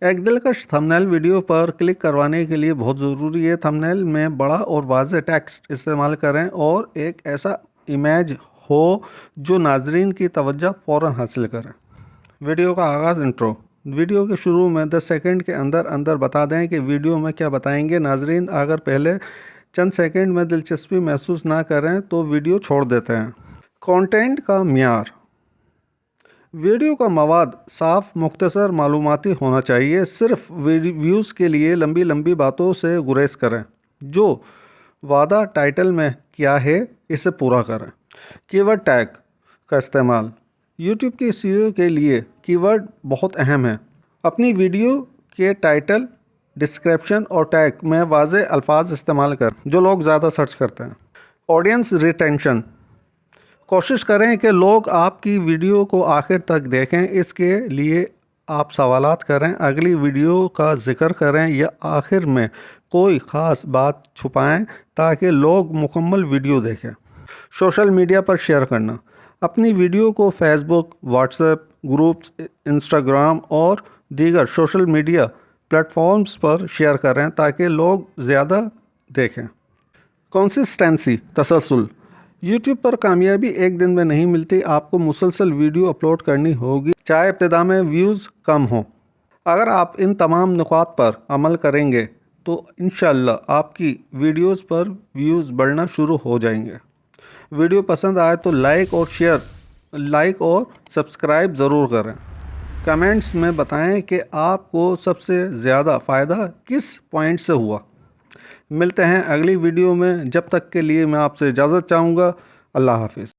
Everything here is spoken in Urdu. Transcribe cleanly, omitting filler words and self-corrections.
ایک دلکش تھمبنیل ویڈیو پر کلک کروانے کے لیے بہت ضروری ہے تھمبنیل میں بڑا اور واضح ٹیکسٹ استعمال کریں اور ایک ایسا امیج ہو جو ناظرین کی توجہ فوراً حاصل کرے۔ ویڈیو کا آغاز انٹرو۔ ویڈیو کے شروع میں 10 سیکنڈ کے اندر بتا دیں کہ ویڈیو میں کیا بتائیں گے۔ ناظرین اگر پہلے چند سیکنڈ میں دلچسپی محسوس نہ کریں تو ویڈیو چھوڑ دیتے ہیں۔ کانٹینٹ کا معیار۔ ویڈیو کا مواد صاف، مختصر، معلوماتی ہونا چاہیے۔ صرف ویوز کے لیے لمبی باتوں سے گریز کریں۔ جو وعدہ ٹائٹل میں کیا ہے اسے پورا کریں۔ کی ورڈ ٹیگ کا استعمال۔ یوٹیوب کی SEO کے لیے کی ورڈ بہت اہم ہے۔ اپنی ویڈیو کے ٹائٹل، ڈسکرپشن اور ٹیگ میں واضح الفاظ استعمال کریں جو لوگ زیادہ سرچ کرتے ہیں۔ Audience retention. کوشش کریں کہ لوگ آپ کی ویڈیو کو آخر تک دیکھیں۔ اس کے لیے آپ سوالات کریں، اگلی ویڈیو کا ذکر کریں یا آخر میں کوئی خاص بات چھپائیں تاکہ لوگ مکمل ویڈیو دیکھیں۔ سوشل میڈیا پر شیئر کرنا۔ اپنی ویڈیو کو فیس بک، واٹس ایپ گروپس، انسٹاگرام اور دیگر سوشل میڈیا پلیٹ فارمز پر شیئر کریں تاکہ لوگ زیادہ دیکھیں۔ کنسسٹنسی، تسلسل۔ یوٹیوب پر کامیابی ایک دن میں نہیں ملتی، آپ کو مسلسل ویڈیو اپلوڈ کرنی ہوگی چاہے ابتدا میں ویوز کم ہوں۔ اگر آپ ان تمام نکات پر عمل کریں گے تو انشاءاللہ آپ کی ویڈیوز پر ویوز بڑھنا شروع ہو جائیں گے۔ ویڈیو پسند آئے تو لائک اور سبسکرائب ضرور کریں۔ کمنٹس میں بتائیں کہ آپ کو سب سے زیادہ فائدہ کس پوائنٹ سے ہوا۔ ملتے ہیں اگلی ویڈیو میں، جب تک کے لیے میں آپ سے اجازت چاہوں گا۔ اللہ حافظ۔